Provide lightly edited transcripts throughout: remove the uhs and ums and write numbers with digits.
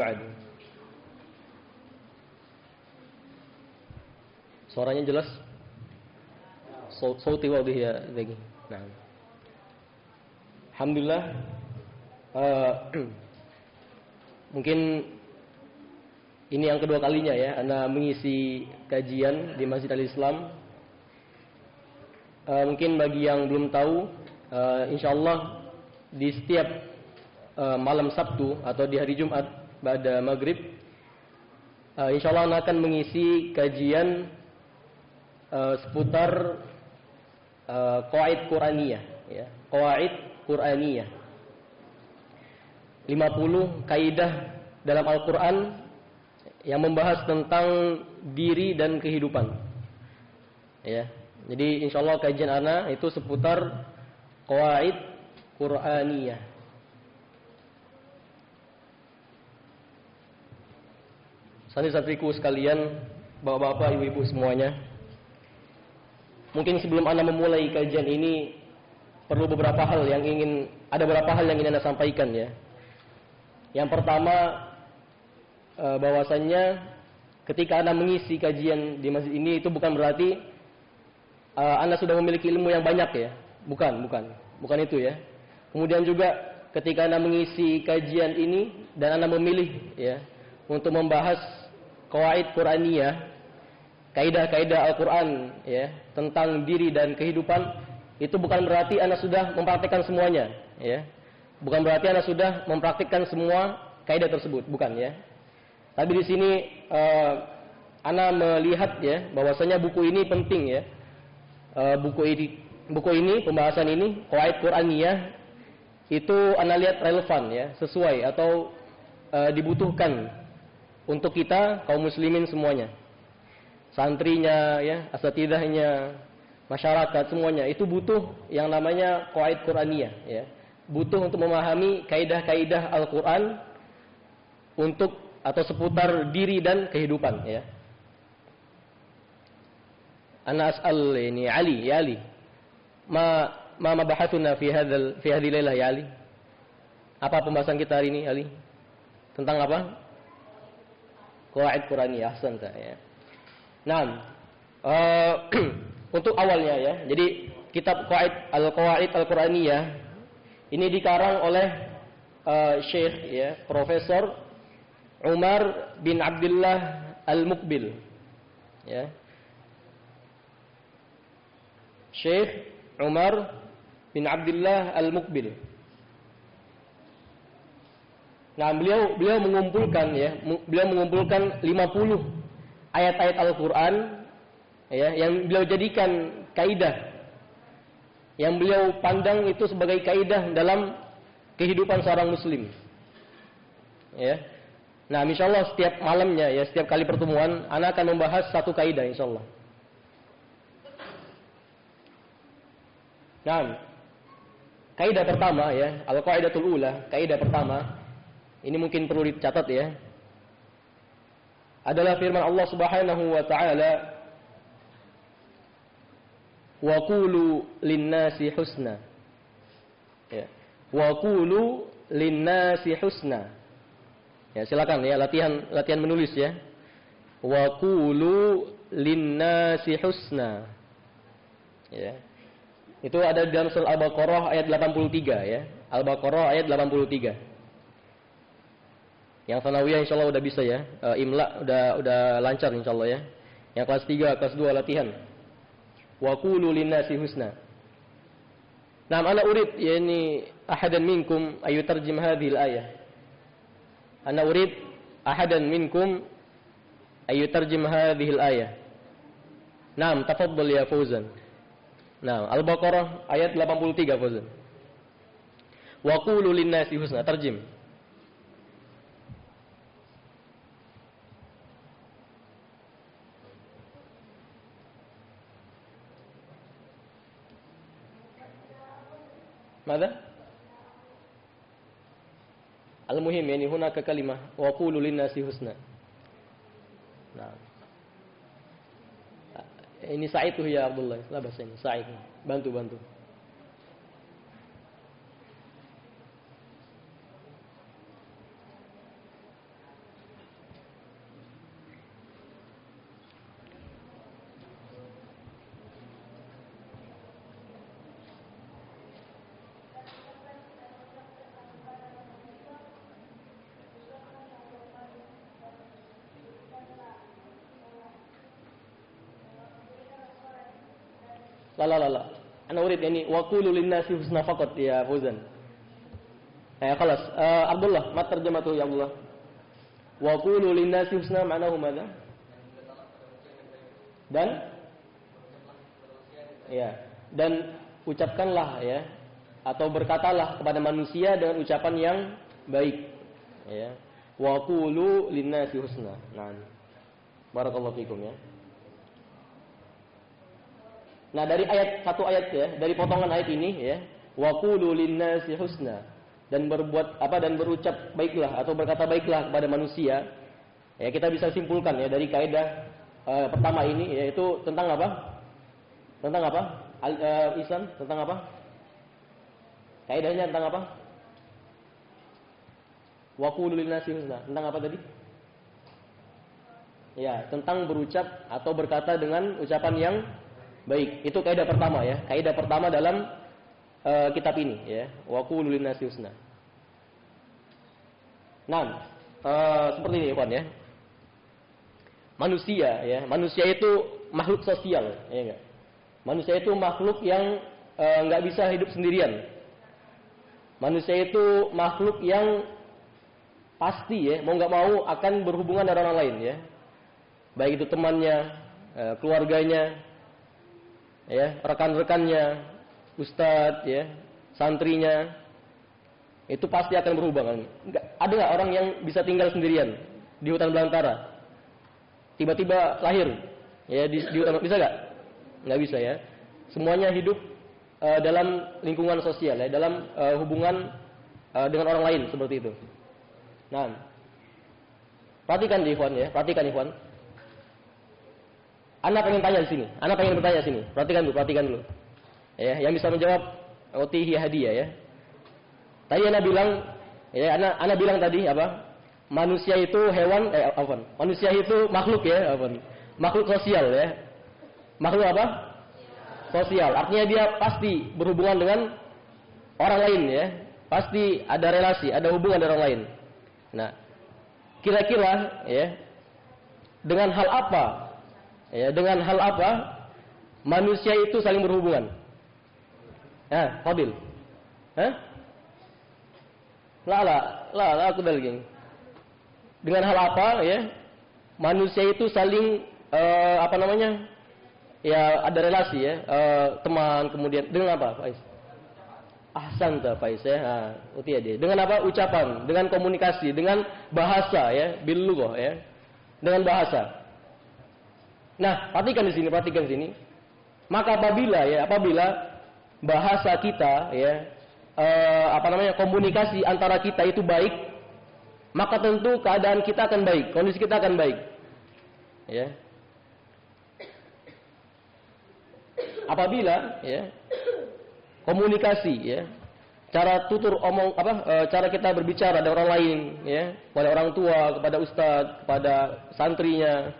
Ba'd. Suaranya jelas? Sauti wadih ya lagi. Nah. Alhamdulillah. Mungkin ini yang kedua kalinya ya Anda mengisi kajian di Masjid Al-Islam. Mungkin bagi yang belum tahu, insyaallah di setiap malam Sabtu atau di hari Jumat pada maghrib, insyaallah Anda akan mengisi kajian seputar qawaid Qur'aniyah ya, qawaid Qur'aniyah. 50 kaidah dalam Al-Qur'an yang membahas tentang diri dan kehidupan. Ya. Jadi insyaallah kajian ana itu seputar qawaid Qur'aniyah. Santri-santriku sekalian, bapak-bapak, ibu-ibu semuanya. Mungkin sebelum Anda memulai kajian ini ada beberapa hal yang ingin Anda sampaikan ya. Yang pertama, bahwasannya ketika Anda mengisi kajian di masjid ini itu bukan berarti Anda sudah memiliki ilmu yang banyak ya. Bukan itu ya. Kemudian juga ketika Anda mengisi kajian ini dan Anda memilih ya untuk membahas qawaid Qur'aniyah, kaidah-kaidah Al-Qur'an ya, tentang diri dan kehidupan, itu bukan berarti Anda sudah mempraktikkan semuanya ya. Bukan berarti Anda sudah mempraktikkan semua kaidah tersebut, bukan ya. Tapi di sini Anda melihat ya bahwasanya buku ini penting ya. Buku ini pembahasan ini qawaid Qur'aniyah itu Anda lihat relevan ya, sesuai atau dibutuhkan untuk kita kaum muslimin semuanya, santrinya ya, asatidahnya, masyarakat semuanya itu butuh yang namanya qawaid Qur'aniyah ya, butuh untuk memahami kaidah-kaidah Al-Qur'an untuk atau seputar diri dan kehidupan ya. Ana as'al ini Ali, ya Ali, ma mabahathuna fi hadhihi lailah ya Ali? Apa pembahasan kita hari ini Ali? Tentang apa? Qawaid Qur'aniyah, ahsan ya. Nah, untuk awalnya ya. Jadi kitab Qawaid Al-Qur'aniyah ini dikarang oleh Syekh ya, Profesor Umar bin Abdullah Al-Muqbil. Ya. Syekh Umar bin Abdullah Al-Muqbil. Nah, beliau mengumpulkan 50 ayat-ayat Al-Qur'an ya, yang beliau jadikan kaidah, yang beliau pandang itu sebagai kaidah dalam kehidupan seorang muslim. Ya. Nah, insyaallah setiap malamnya ya, setiap kali pertemuan ana akan membahas satu kaidah insyaallah. Nah, kaidah pertama ya, al-qaidatul ula, kaidah pertama ini mungkin perlu dicatat ya, adalah firman Allah Subhanahu wa taala, wa qulu lin-nasi husna. Ya. Wa qulu lin-nasi husna. Ya, silakan ya, latihan menulis ya. Wa qulu lin-nasi husna. Ya. Itu ada di dalam surah Al-Baqarah ayat 83 ya. Al-Baqarah ayat 83. Yang sanawiyah insyaallah udah bisa ya. Imla udah lancar insyaallah ya. Yang kelas 3, kelas 2 latihan. Wa qulu lin-nasi husna. Nah, ana urid yani ahadan minkum ayutarjim hadhil ayah. Ana urid ahadan minkum ayutarjim hadhil ayah. Naam, tafaddal ya Fauzan. Nah, Al-Baqarah ayat 83 Fauzan. Wa qulu lin-nasi husna, tarjim. ماذا؟ المهم يعني هناك كلمة وقولوا للناس حسنا. Nah. Ini Sa'id tuh ya Abdullah. Lah bahasa ini Sa'id. Bantu. La. Ana urid yani wa qulu lin-nasi husna faqat ya Fauzan. Khalas. Abdullah, ma tarjamatu ya Abdullah? Wa qulu lin-nasi husna ma'nahu madza? Dan ucapkanlah ya atau berkatalah kepada manusia dengan ucapan yang baik ya. Wa qulu lin-nasi husna. Nah. Barakallahu fikum ya. Nah, dari satu ayat ya, dari potongan ayat ini ya, wa qulu lin-nasi husna, dan berucap baiklah atau berkata baiklah kepada manusia. Ya, kita bisa simpulkan ya dari kaidah pertama ini yaitu tentang apa? Tentang apa? Ihsan, tentang apa? Kaidahnya tentang apa? Wa qulu lin-nasi husna. Tentang apa tadi? Ya, tentang berucap atau berkata dengan ucapan yang baik. Itu kaidah pertama ya. Kaidah pertama dalam kitab ini ya. Wa qulu lin-nasi husna. Nah, seperti ini Ikhwan ya. Manusia itu makhluk sosial, ya enggak? Manusia itu makhluk yang enggak bisa hidup sendirian. Manusia itu makhluk yang pasti ya, mau enggak mau akan berhubungan dengan orang lain ya. Baik itu temannya, keluarganya, ya, rekan-rekannya, ustadz, ya, santrinya, itu pasti akan berhubungan. Ada nggak orang yang bisa tinggal sendirian di hutan belantara? Tiba-tiba lahir, ya di hutan, bisa nggak? Nggak bisa ya. Semuanya hidup dalam lingkungan sosial, ya, dalam hubungan dengan orang lain seperti itu. Nah, perhatikan Ikhwan ya, perhatikan Ikhwan. Anda pengen tanya di sini. Anda pengen bertanya sini. Perhatikan dulu. Ya, yang bisa menjawab utihi hadiah ya. Tadi Anda bilang, ya, Anda bilang tadi apa? Manusia itu hewan, manusia itu makhluk ya, makhluk sosial ya. Makhluk apa? Sosial. Artinya dia pasti berhubungan dengan orang lain ya. Pasti ada relasi, ada hubungan dengan orang lain. Nah, kira-kira ya, dengan hal apa? Ya, dengan hal apa manusia itu saling berhubungan? Fadil. Aku lagi. Dengan hal apa ya? Manusia itu saling ya, ada relasi ya, teman, kemudian dengan apa, Faiz? Ahsanta Faiz ya. Dia. Dengan apa? Ucapan, dengan komunikasi, dengan bahasa ya, bil lughah ya. Dengan bahasa. Nah, perhatikan di sini. Maka apabila bahasa kita ya, komunikasi antara kita itu baik, maka tentu keadaan kita akan baik, kondisi kita akan baik. Ya. Apabila ya, komunikasi ya, cara tutur omong cara kita berbicara dengan orang lain ya, kepada orang tua, kepada ustadz, kepada santrinya,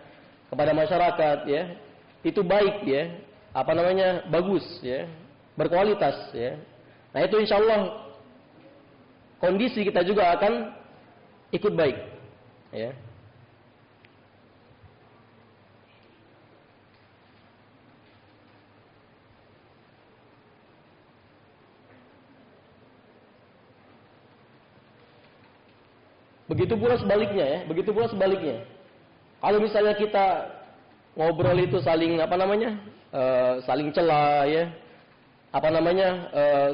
kepada masyarakat ya, itu baik ya, bagus ya, berkualitas ya. Nah, itu insyaallah kondisi kita juga akan ikut baik ya. Begitu pula sebaliknya. Kalau misalnya kita ngobrol itu saling saling cela ya,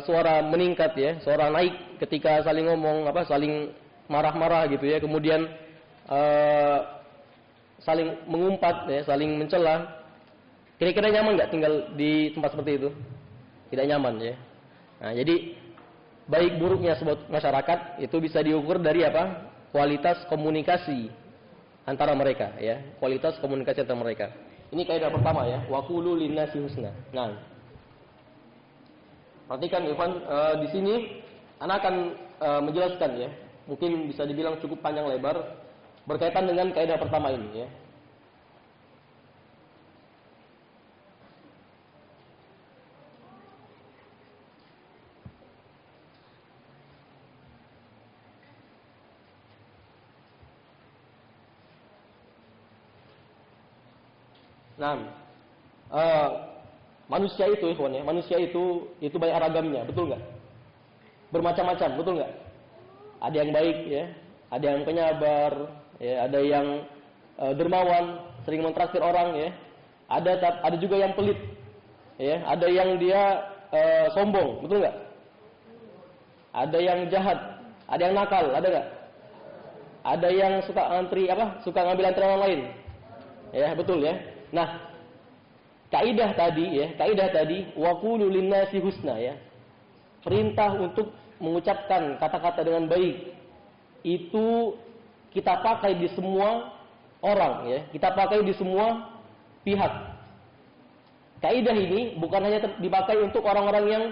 suara meningkat ya, suara naik ketika saling ngomong saling marah-marah gitu ya, kemudian saling mengumpat ya, saling mencela. Kira-kira nyaman nggak tinggal di tempat seperti itu? Tidak nyaman ya. Nah, jadi baik buruknya sebuah masyarakat itu bisa diukur dari kualitas komunikasi antara mereka ya, kualitas komunikasi antara mereka. Ini kaidah pertama ya, wa qulu lin-nasi husna. Nah, perhatikan Ikhwan, di sini Ana akan menjelaskan ya, mungkin bisa dibilang cukup panjang lebar berkaitan dengan kaidah pertama ini ya. Nah, manusia itu, ikhwan ya, manusia itu banyak ragamnya, betul nggak? Bermacam-macam, betul nggak? Ada yang baik ya, ada yang penyabar, ya, ada yang dermawan, sering mentraktir orang ya. Ada juga yang pelit. Ya, ada yang dia sombong, betul nggak? Ada yang jahat, ada yang nakal, ada nggak? Ada yang suka ngantri suka ngambil antri orang lain. Ya, betul ya. Nah, kaidah tadi waqulu linnasi husna ya. Perintah untuk mengucapkan kata-kata dengan baik itu kita pakai di semua orang ya, kita pakai di semua pihak. Kaidah ini bukan hanya dipakai untuk orang-orang yang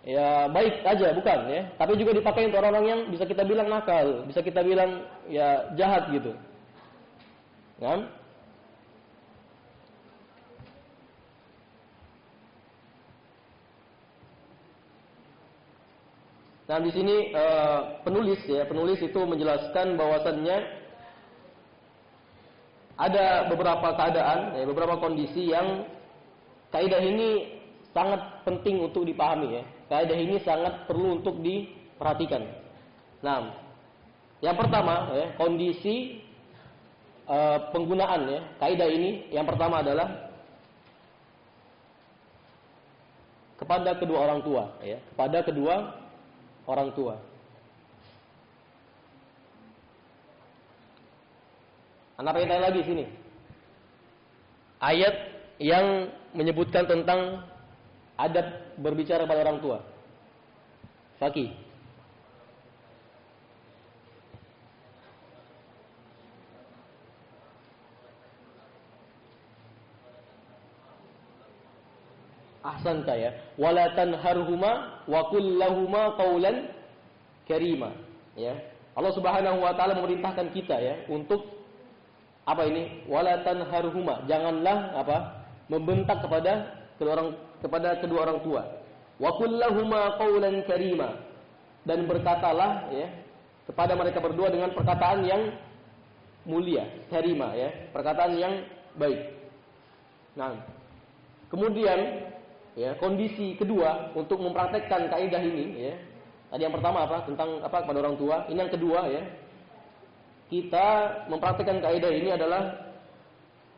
ya baik aja, bukan ya, tapi juga dipakai untuk orang-orang yang bisa kita bilang nakal, bisa kita bilang ya jahat gitu. Kan? Nah, di sini penulis itu menjelaskan bahwasannya ada beberapa keadaan, beberapa kondisi yang kaidah ini sangat penting untuk dipahami ya. Kaidah ini sangat perlu untuk diperhatikan. Nah, yang pertama ya, kondisi penggunaan ya kaidah ini, yang pertama adalah kepada kedua orang tua ya, kepada kedua orang tua. Anda pengen tanya lagi sini. Ayat yang menyebutkan tentang adab berbicara pada orang tua. Fakih. Ahsanta ya. Wala tanharhuma wa qul lahumā qawlan karīmā. Ya. Allah Subhanahu wa taala memerintahkan kita ya untuk apa ini? Wala tanharhuma. Janganlah membentak kepada kedua orang tua. Wa qul lahumā qawlan karīmā. Dan berkatalah ya kepada mereka berdua dengan perkataan yang mulia, karima ya, perkataan yang baik. Nah, kemudian ya, kondisi kedua untuk mempraktekkan kaidah ini ya. Tadi yang pertama tentang kepada orang tua. Ini yang kedua ya. Kita mempraktekkan kaidah ini adalah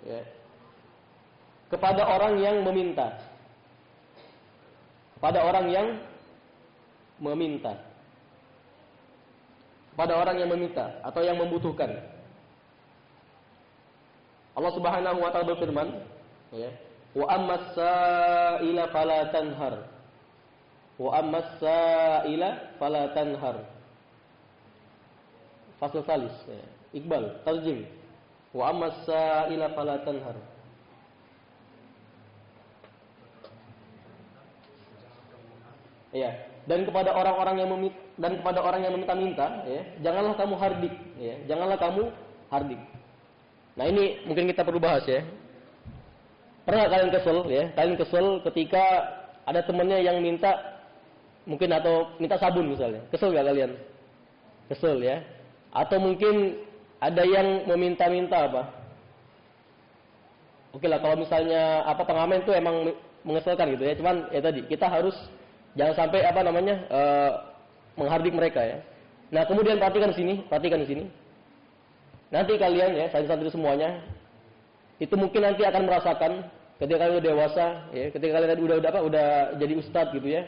ya, kepada orang yang meminta. Kepada orang yang meminta. Kepada orang yang meminta atau yang membutuhkan. Allah Subhanahu wa taala berfirman ya, wa ammas sa'ila fala tanhar. Wa ammas sa'ila fala tanhar. Fasal salis ya. Iqbal tarjim. Wa ammas sa'ila fala tanhar. Ya, dan kepada orang-orang yang meminta-minta ya, janganlah kamu hardik ya, janganlah kamu hardik. Nah, ini mungkin kita perlu bahas ya. Pernah kalian kesel ya? Kalian kesel ketika ada temannya yang minta mungkin atau minta sabun misalnya. Kesel gak kalian? Kesel ya. Atau mungkin ada yang meminta-minta Oke lah, kalau misalnya pengamen itu emang mengesalkan gitu ya. Cuman ya tadi kita harus jangan sampai menghardik mereka ya. Nah, kemudian perhatikan di sini. Nanti kalian ya, santri-santri semuanya itu mungkin nanti akan merasakan ketika kalian udah dewasa ya, ketika kalian udah jadi ustadz gitu ya.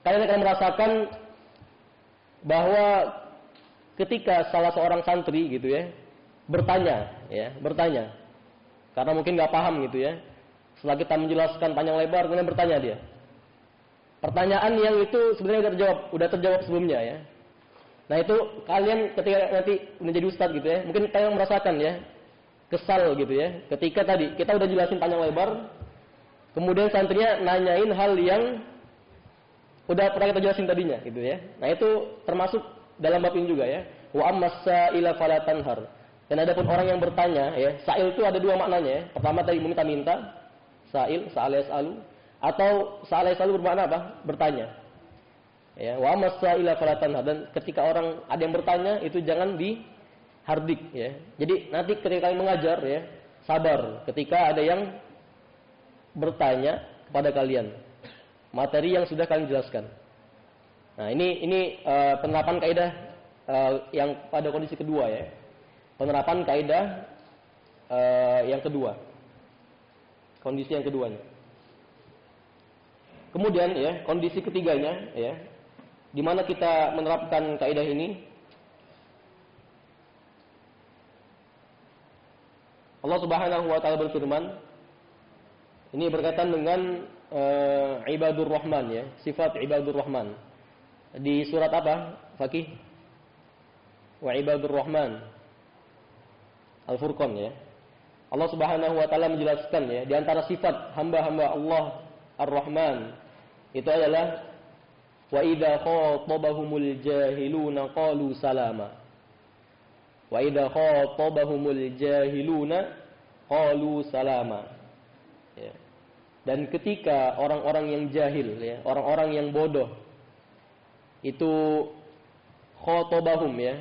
Kalian akan merasakan bahwa ketika salah seorang santri gitu ya bertanya karena mungkin nggak paham gitu ya. Setelah kita menjelaskan panjang lebar, kemudian bertanya dia. Pertanyaan yang itu sebenarnya udah terjawab sebelumnya ya. Nah, itu kalian ketika nanti menjadi ustadz gitu ya, mungkin kalian merasakan ya kesal gitu ya. Ketika tadi kita udah jelasin panjang lebar, kemudian santrinya nanyain hal yang udah pernah kita jelasin tadinya gitu ya. Nah, itu termasuk dalam bab ini juga ya. Wa ammas sa'ila fala tanhar. Dan adapun orang yang bertanya ya, sa'il itu ada dua maknanya ya. Pertama tadi meminta-minta, sa'il, sa'ala yas'alu, atau sa'ala yas'alu bermakna bertanya. Ya, wa ammas sa'ila fala tanhar. Dan ketika orang ada yang bertanya itu jangan dihardik ya. Jadi nanti ketika kalian mengajar ya, sabar ketika ada yang bertanya kepada kalian materi yang sudah kalian jelaskan. Nah, ini penerapan kaidah yang pada kondisi kedua ya. Penerapan kaidah yang kedua. Kondisi yang keduanya. Kemudian ya, kondisi ketiganya ya, di mana kita menerapkan kaidah ini. Allah Subhanahu wa taala berfirman, ini berkaitan dengan ibadur rahman ya, sifat ibadur rahman. Di surat apa, Fakih? Wa ibadur rahman Al-Furqan ya. Allah Subhanahu wa taala menjelaskan ya, di antara sifat hamba-hamba Allah Ar-Rahman itu adalah wa idza khatabahumul jahiluna qalu salama. Wa idza khatabahumul jahiluna qalu salama. Ya. Dan ketika orang-orang yang jahil ya, orang-orang yang bodoh itu khatabahum ya,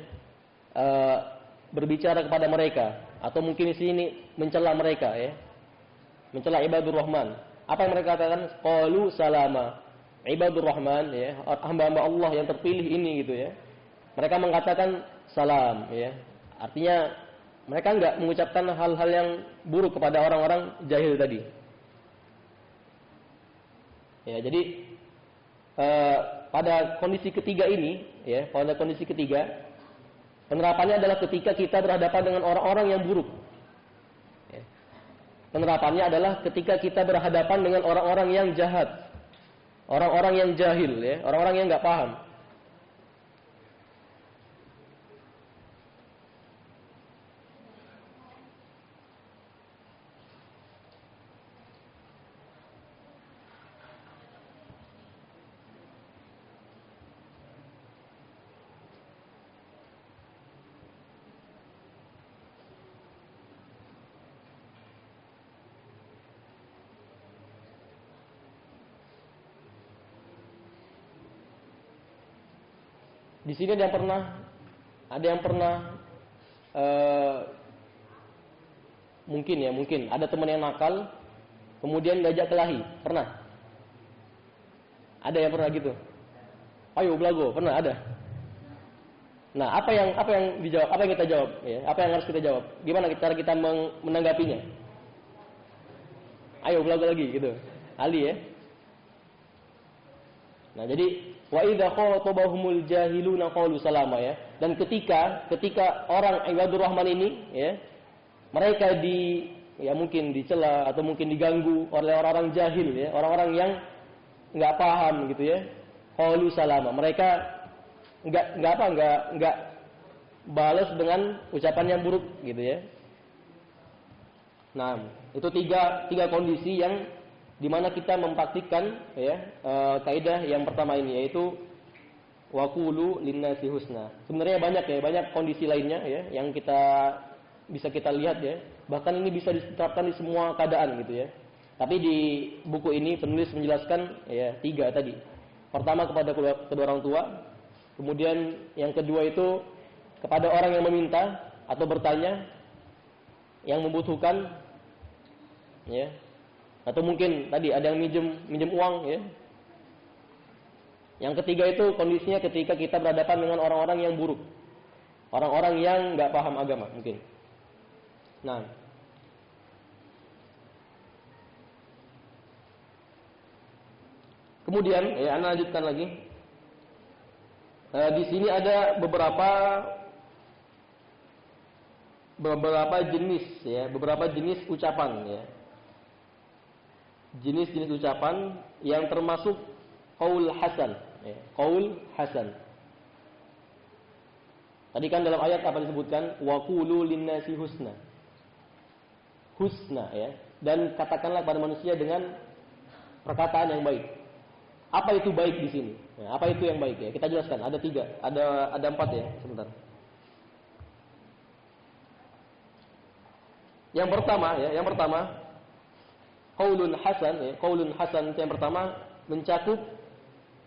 berbicara kepada mereka atau mungkin di sini mencela mereka ya. Mencela ibadur rahman. Apa yang mereka katakan? Qalu salama. Ibadur rahman ya, hamba-hamba Allah yang terpilih ini gitu ya. Mereka mengatakan salam ya. Artinya mereka enggak mengucapkan hal-hal yang buruk kepada orang-orang jahil tadi. Ya, jadi pada kondisi ketiga ini ya, pada kondisi ketiga penerapannya adalah ketika kita berhadapan dengan orang-orang yang buruk. Ya. Penerapannya adalah ketika kita berhadapan dengan orang-orang yang jahat, orang-orang yang jahil ya, orang-orang yang enggak paham. Di sini ada yang pernah mungkin ada teman yang nakal kemudian diajak kelahi, pernah? Ada yang pernah gitu? Ayo belago, pernah ada? Nah, apa yang dijawab? Apa yang kita jawab? Ya, apa yang harus kita jawab? Gimana cara kita menanggapinya? Ayo belago lagi gitu, Ali ya. Nah, jadi wa idza khatabahumul jahiluna qalu salama ya. Dan ketika orang ibadur rahman ini ya, mereka mungkin dicela atau mungkin diganggu oleh orang-orang jahil ya, orang-orang yang enggak paham gitu ya. Qalu salama. Mereka enggak balas dengan ucapan yang buruk gitu ya. Nah, itu tiga kondisi yang di mana kita mempraktikkan ya kaidah yang pertama ini, yaitu waqulu linnasi husna. Sebenarnya banyak kondisi lainnya ya yang bisa kita lihat ya. Bahkan ini bisa diterapkan di semua keadaan gitu ya. Tapi di buku ini penulis menjelaskan ya 3 tadi. Pertama kepada kedua orang tua, kemudian yang kedua itu kepada orang yang meminta atau bertanya, yang membutuhkan ya. Atau mungkin tadi ada yang minjem uang ya. Yang ketiga itu kondisinya ketika kita berhadapan dengan orang-orang yang buruk. Orang-orang yang enggak paham agama mungkin. Nah, kemudian ya Anda lanjutkan lagi. Di sini ada beberapa jenis ucapan ya. Jenis-jenis ucapan yang termasuk qaul hasan ya, qaul hasan. Tadi kan dalam ayat apa disebutkan waqulu linnasi husna. Husna ya, dan katakanlah kepada manusia dengan perkataan yang baik. Apa itu baik di sini? Ya, apa itu yang baik ya? Kita jelaskan, ada 3, ada 4 ya, sebentar. Yang pertama qaulun hasan ya, qaulun hasan yang pertama mencakup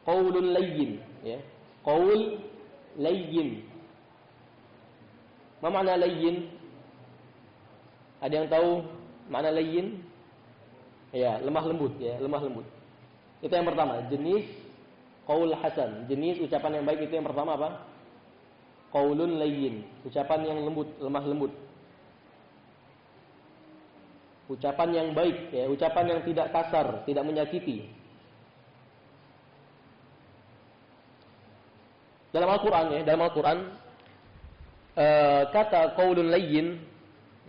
qaulun layyin ya. Qaul layyin. Apa makna layyin? Ada yang tahu makna layyin? Ya, lemah lembut ya, lemah lembut. Itu yang pertama, jenis qaul hasan. Jenis ucapan yang baik itu yang pertama apa? Qaulun layyin, ucapan yang lembut, lemah lembut. Ucapan yang baik ya, ucapan yang tidak kasar, tidak menyakiti. Dalam Al-Qur'an ya, dalam Al-Qur'an kata qaulun layyin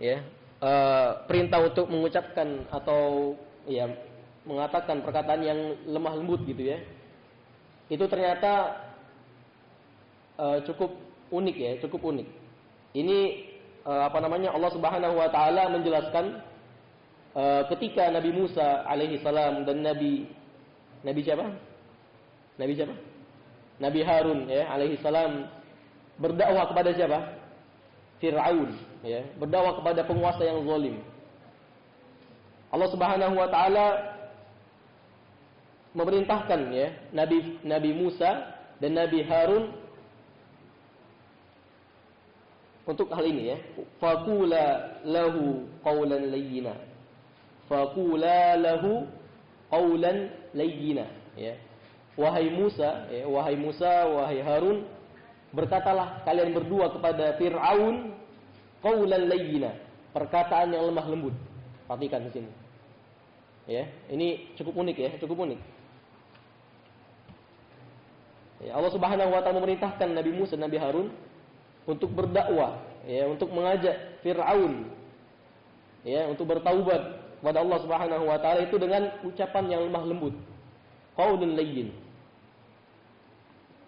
ya, perintah untuk mengucapkan atau ya mengatakan perkataan yang lemah lembut gitu ya. Itu ternyata cukup unik ya, cukup unik. Ini Allah Subhanahu wa taala menjelaskan ketika Nabi Musa alaihi salam dan Nabi siapa? Nabi siapa? Nabi Harun ya alaihi salam berdakwah kepada siapa? Fir'aun ya, berdakwah kepada penguasa yang zalim. Allah Subhanahu wa taala memerintahkan ya Nabi Musa dan Nabi Harun untuk hal ini ya. Faqula lahu qawlan layyina. Faqula lahu qawlan layyina ya. Wahai Musa, wahai Harun, berkatalah kalian berdua kepada Fir'aun qawlan layyina, perkataan yang lemah lembut. Perhatikan di sini. Ya, ini cukup unik ya, cukup unik. Ya, Allah Subhanahu wa taala memerintahkan Nabi Musa dan Nabi Harun untuk berdakwah, ya, untuk mengajak Fir'aun ya, untuk bertaubat kepada Allah Subhanahu wa taala itu dengan ucapan yang lemah lembut. Qaulun layyin.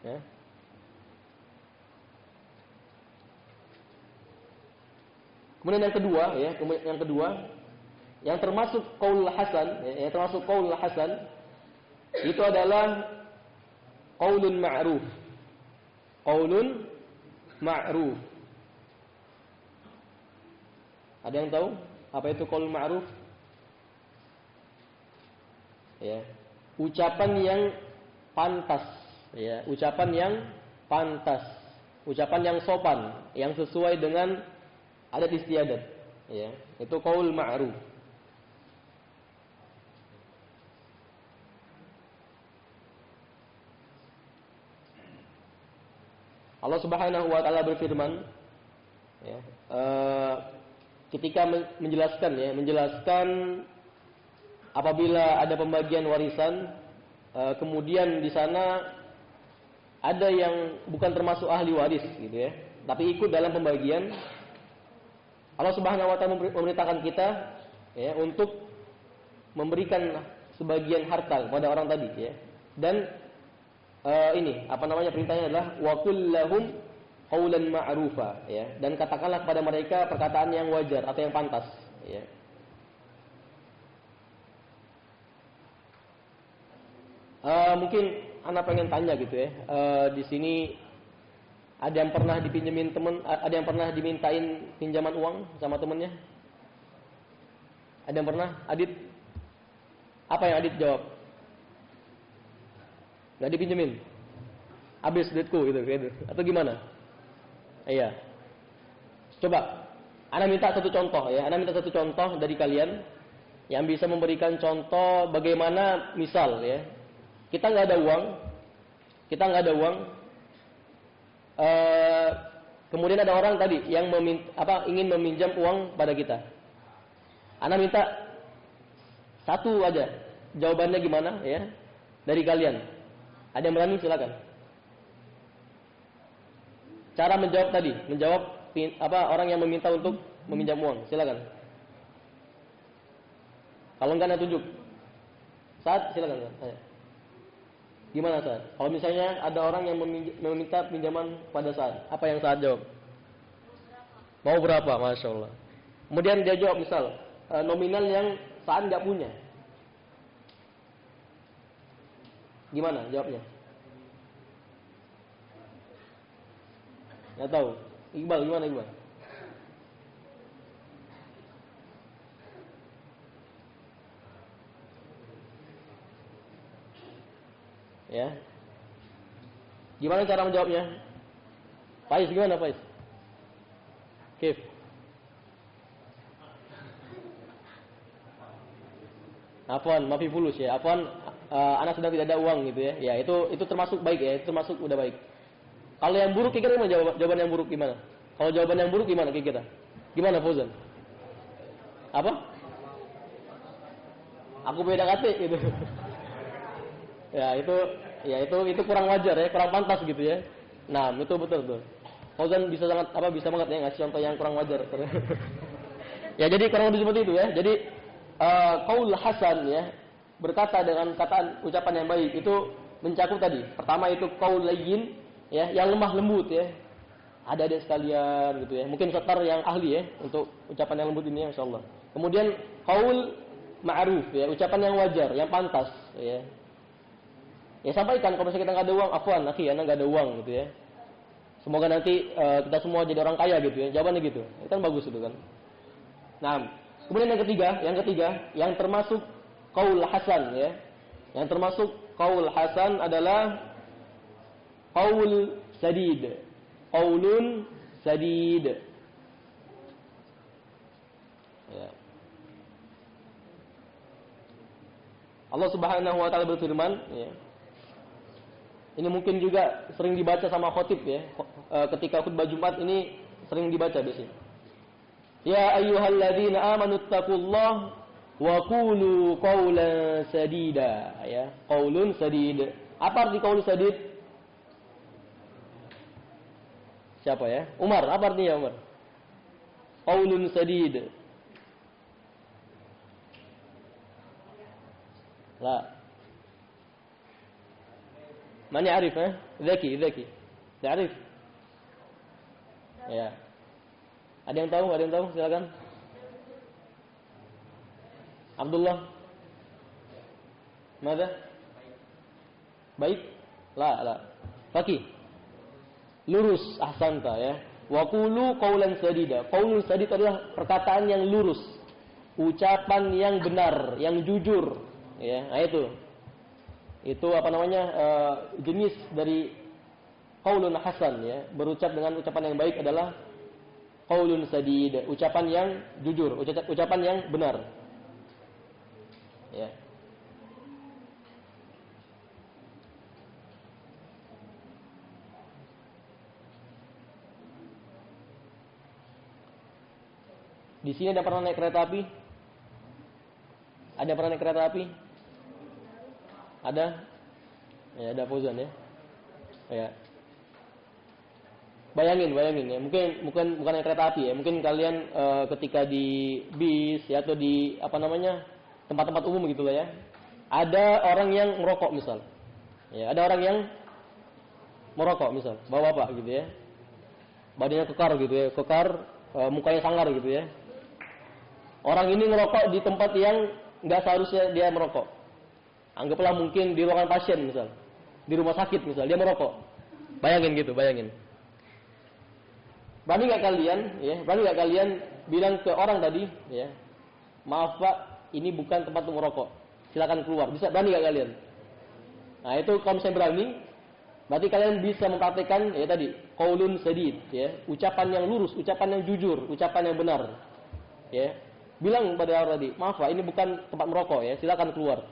Ya. Kemudian yang kedua, yang termasuk qaul hasan, ya, termasuk qaul hasan itu adalah qaulun ma'ruf. Qaulun ma'ruf. Ada yang tahu apa itu qaul ma'ruf? Ya. Ucapan yang pantas, ya, ucapan yang pantas, ucapan yang sopan, yang sesuai dengan adat istiadat, ya. Itu qaul ma'ruf. Allah Subhanahu wa taala berfirman ya, ketika menjelaskan apabila ada pembagian warisan, kemudian di sana ada yang bukan termasuk ahli waris gitu ya, tapi ikut dalam pembagian, Allah Subhanahu wa taala memerintahkan kita ya untuk memberikan sebagian harta kepada orang tadi ya. Dan perintahnya adalah wa qul lahum qaulan ma'rufa ya, dan katakanlah kepada mereka perkataan yang wajar atau yang pantas ya. Mungkin anak pengen tanya gitu ya, di sini ada yang pernah dipinjemin teman, ada yang pernah dimintain pinjaman uang sama temennya? Ada yang pernah? Adit? Apa yang Adit jawab? Nggak dipinjemin? Habis duitku gitu. Atau gimana? Iya. Coba, Ana minta satu contoh ya. Ana minta satu contoh dari kalian yang bisa memberikan contoh bagaimana misal ya. Kita nggak ada uang. Kemudian ada orang tadi yang ingin meminjam uang pada kita. Ana minta satu aja. Jawabannya gimana ya? Dari kalian. Ada yang berani silakan. Cara menjawab tadi, orang yang meminta untuk meminjam uang, silakan. Kalau enggak, Ana tunjuk. Saat silakan. Tanya. Gimana Saat? Kalau misalnya ada orang yang meminta pinjaman pada Saat, apa yang Saat jawab? Mau berapa? Masya Allah. Kemudian dia jawab misal nominal yang Saat nggak punya. Gimana jawabnya? Nggak tahu. Iqbal gimana Iqbal? Ya. Gimana cara menjawabnya? Faiz gimana Faiz? Kif. Afwan, mafi fulus ya. Afwan, anak sedang tidak ada uang gitu ya. Ya, itu termasuk baik ya, itu termasuk udah baik. Kalau yang buruk kira-kira gimana jawaban yang buruk gimana? Kalau jawaban yang buruk gimana kira-kira? Gimana Fauzan? Apa? Aku beda kata gitu. Ya itu kurang wajar ya, kurang pantas gitu ya. Nah, itu betul tuh. Fauzan bisa bisa banget ya ngasih contoh yang kurang wajar. Ya, jadi kurang lebih seperti itu ya. Jadi qaul hasan ya, berkata dengan ucapan yang baik itu mencakup tadi. Pertama itu qaul layyin ya, yang lemah lembut ya. Ada sekalian gitu ya. Mungkin setar yang ahli ya untuk ucapan yang lembut ini ya, insyaallah. Kemudian qaul ma'ruf ya, ucapan yang wajar, yang pantas ya. Ya sampaikan kalau misalnya kita nggak ada uang, afwan, akhi, ana nggak ada uang gitu ya. Semoga nanti kita semua jadi orang kaya gitu ya. Jawabannya gitu. Itu kan bagus itu kan. Nah, kemudian yang ketiga, yang termasuk qaul hasan ya. Yang termasuk qaul hasan adalah qaul sadid. Qaulun sadid. Ya. Allah Subhanahu wa taala berfirman ya. Ini mungkin juga sering dibaca sama khotib ya. Ketika khutbah Jumat ini sering dibaca biasanya. Ya ayyuhalladzina amanu taqullaha wa qulu qawlan sadida ya. Qaulun sadid. Apa arti qaul sadid? Siapa ya? Umar, apa artinya Umar? Qaulun sadid. La. Man ya'rif ya? Zaki. Ya'rif? Ya. Ada yang tahu? Silakan. Abdullah. Mada? Baik? La. Fakih. Lurus, ahsanta ya. Wa qulu qawlan sadida. Qaulun sadid adalah perkataan yang lurus, ucapan yang benar, yang jujur ya. Nah itu apa namanya jenis dari qaulun hasan ya. Berucap dengan ucapan yang baik adalah qaulun sadid, ucapan yang jujur, ucapan yang benar ya. Di sini ada pernah naik kereta api? Ada pernah naik kereta api? Ada? Ya, ada Fauzan ya. Ya. Bayangin ya. Mungkin bukan naik kereta api ya. Mungkin kalian ketika di bis ya, atau di tempat-tempat umum gitu lah ya. Ada orang yang merokok misal. Ya, ada orang yang merokok misal, bapak gitu ya. Badannya kekar gitu ya, mukanya sangar gitu ya. Orang ini merokok di tempat yang nggak seharusnya dia merokok. Anggaplah mungkin di ruangan pasien misal, di rumah sakit misal, dia merokok. Bayangin. Berani nggak kalian bilang ke orang tadi, ya, maaf Pak, ini bukan tempat untuk merokok. Silakan keluar. Berani nggak kalian? Nah itu kalau misalnya berani, berarti kalian bisa mempraktikkan ya tadi qaulun sadid, ya, ucapan yang lurus, ucapan yang jujur, ucapan yang benar, ya. Bilang pada orang tadi, maaf Pak, ini bukan tempat merokok ya, silakan keluar.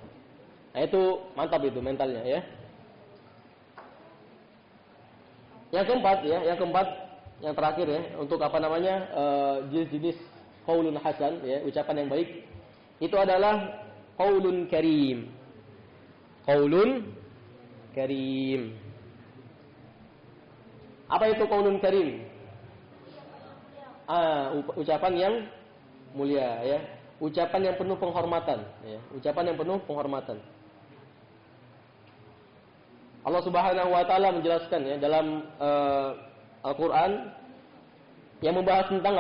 Nah itu mantap itu mentalnya ya. Yang keempat, yang terakhir ya, untuk jenis-jenis qaulun hasan ya, ucapan yang baik, itu adalah qaulun karim. Qaulun karim. Apa itu qaulun karim? Ucapan yang mulia ya, ucapan yang penuh penghormatan ya, ucapan yang penuh penghormatan. Allah Subhanahu wa taala menjelaskan ya dalam Al-Qur'an yang membahas tentang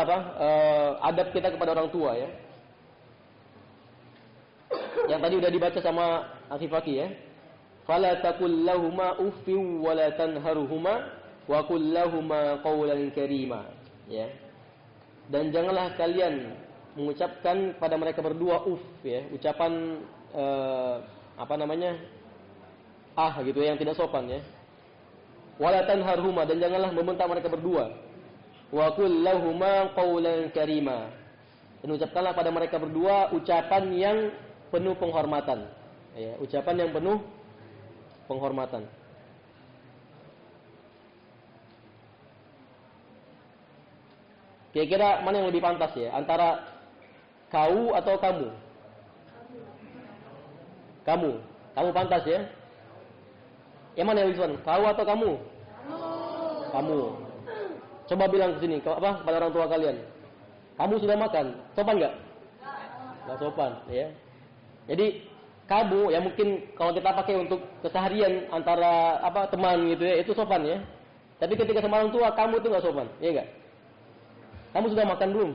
adab kita kepada orang tua ya. Yang tadi udah dibaca sama Akhi Faki ya. Fala taqul lahumā uffin wa la tanharhumā wa qul lahumā qawlan karīmā ya. Dan janganlah kalian mengucapkan pada mereka berdua ya, ucapan gitu ya, yang tidak sopan ya. Wala tanharhuma, dan janganlah membentak mereka berdua. Wa qul lahumā qawlan karīmā, dan ucapkanlah pada mereka berdua ucapan yang penuh penghormatan. Ya, ucapan yang penuh penghormatan. Kira-kira mana yang lebih pantas ya? Antara kau atau kamu? Kamu. Kamu pantas ya? Yang mana yang lebih pantas? Kau atau kamu? Kamu. Coba bilang ke sini, kepada orang tua kalian. Kamu sudah makan? Sopan nggak? Nggak sopan, ya. Jadi kamu, ya mungkin kalau kita pakai untuk keseharian antara teman gitu ya, itu sopan ya. Tapi ketika sama orang tua, kamu itu nggak sopan, ya nggak? Kamu sudah makan belum?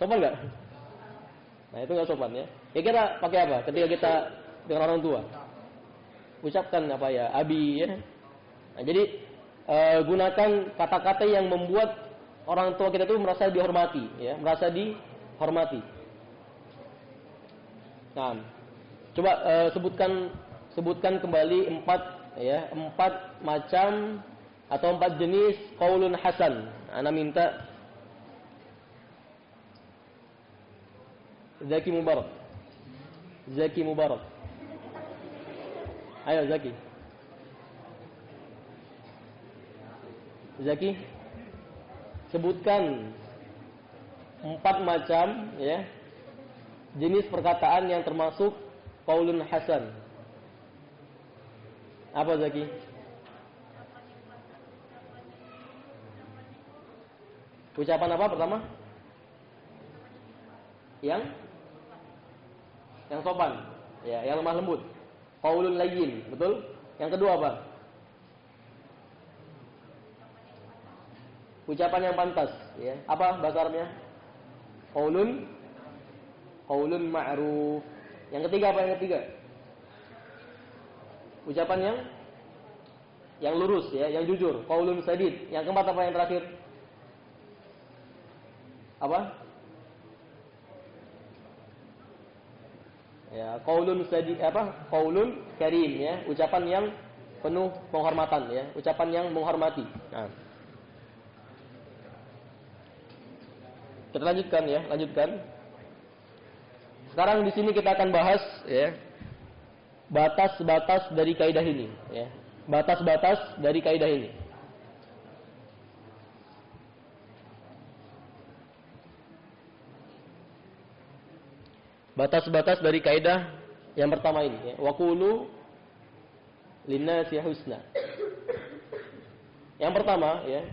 Sopan nggak? Nah itu nggak sopan ya. Kira-kira pakai apa? Ketika kita dengan orang tua, ucapkan abi ya. Nah, jadi gunakan kata-kata yang membuat orang tua kita itu merasa dihormati, ya, merasa dihormati. Nah, coba sebutkan kembali 4 macam atau 4 jenis qaulun hasan. Ana minta Zaki Mubarak. Ayo Zaki. Sebutkan 4 macam ya jenis perkataan yang termasuk qaulun hasan. Apa Zaki? Ucapan apa pertama? Yang sopan, ya, yang lemah lembut. Qaulun layyin, betul? Yang kedua apa? Ucapan yang pantas, ya. Apa bahasa Arabnya? Qaulun ma'ruf. Yang ketiga apa yang ketiga? Ucapan yang lurus ya, yang jujur, qaulun sadid. Yang keempat apa yang terakhir? Apa? Ya, qaulun sadid qaulun karim ya, ucapan yang penuh penghormatan ya, ucapan yang menghormati. Nah. Kita lanjutkan. Sekarang di sini kita akan bahas ya batas-batas dari kaidah ini ya. Batas-batas dari kaidah ini. Batas-batas dari kaidah yang pertama ini ya. Wa qulu linnasi husna. Yang pertama ya.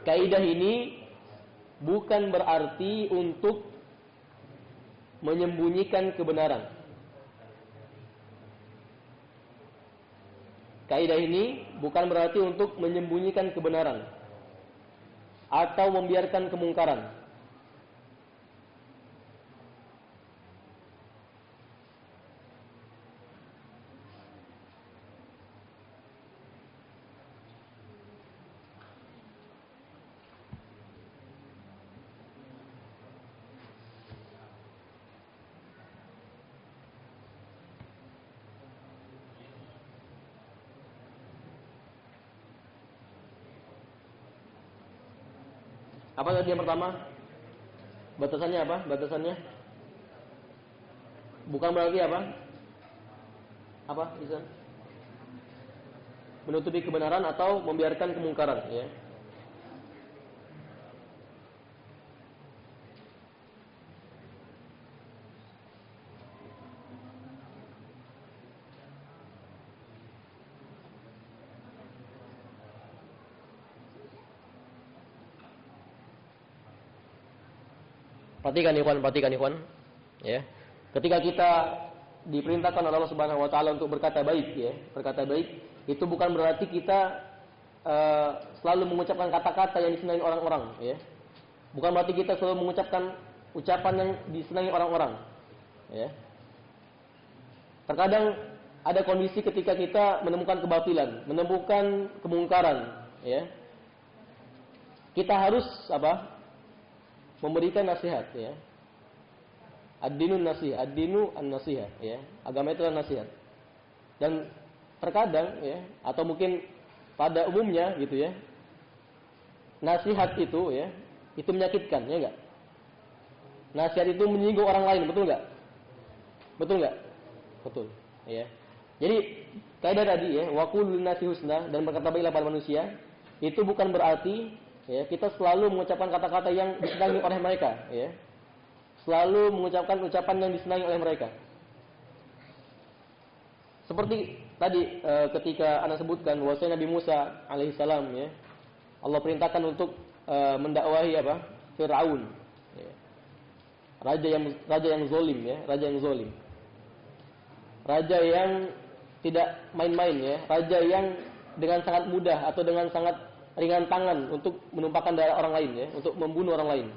Kaidah ini bukan berarti untuk menyembunyikan kebenaran. Kaidah ini bukan berarti untuk menyembunyikan kebenaran atau membiarkan kemungkaran. Apa tadi yang pertama? Batasannya apa? Batasannya bukan berarti apa? Apa bisa? Menutupi kebenaran atau membiarkan kemungkaran, ya. Perhatikan ikhwan. Ya. Ketika kita diperintahkan oleh Allah Subhanahu wa taala untuk berkata baik ya, berkata baik itu bukan berarti kita selalu mengucapkan kata-kata yang disenangi orang-orang ya. Bukan berarti kita selalu mengucapkan ucapan yang disenangi orang-orang ya. Terkadang ada kondisi ketika kita menemukan kebatilan, menemukan kemungkaran ya. Kita harus memberikan nasihat ya. Ad-dinu an-nasihat ya. Agama itu adalah nasihat. Dan terkadang ya, atau mungkin pada umumnya gitu ya. Nasihat itu ya, itu menyakitkan ya enggak? Nasihat itu menyinggung orang lain, betul enggak? Betul nggak? Betul. Ya. Jadi kaidah tadi ya, wa qulul nasi husna, dan berkata baiklah pada manusia, itu bukan berarti ya kita selalu mengucapkan kata-kata yang disenangi oleh mereka, ya. Selalu mengucapkan ucapan yang disenangi oleh mereka. Seperti tadi ketika Anda sebutkan bahwasanya Nabi Musa alaihissalam ya, Allah perintahkan untuk mendakwahi apa? Firaun. Ya. Raja yang zalim ya, raja yang zalim. Raja yang tidak main-main ya, raja yang dengan sangat mudah atau dengan sangat ringan tangan untuk menumpahkan darah orang lain ya, untuk membunuh orang lain.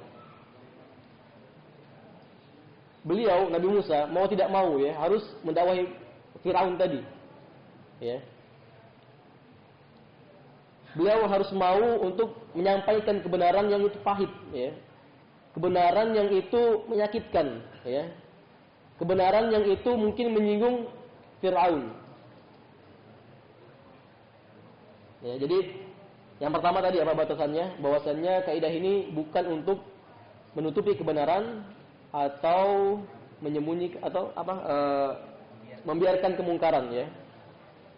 Beliau Nabi Musa mau tidak mau ya harus mendakwahi Firaun tadi. Ya. Beliau harus mau untuk menyampaikan kebenaran yang itu pahit ya. Kebenaran yang itu menyakitkan ya. Kebenaran yang itu mungkin menyinggung Firaun. Ya, jadi yang pertama tadi apa batasannya? Bahwasannya kaidah ini bukan untuk menutupi kebenaran atau menyembunyikan atau membiarkan kemungkaran ya.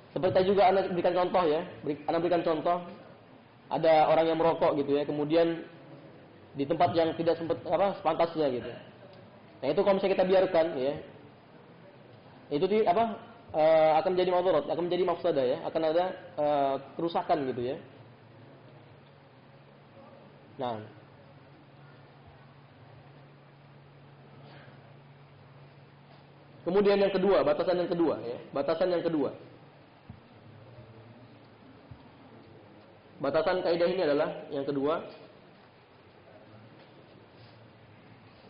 Seperti juga Anda berikan contoh ya. Anda berikan contoh ada orang yang merokok gitu ya, kemudian di tempat yang tidak sempat sepantasnya gitu. Nah, itu kalau misalnya kita biarkan ya, itu akan menjadi madarat, akan menjadi mafsadah ya, akan ada kerusakan gitu ya. Nah, kemudian yang kedua, batasan yang kedua ya, batasan yang kedua. Batasan kaidah ini adalah yang kedua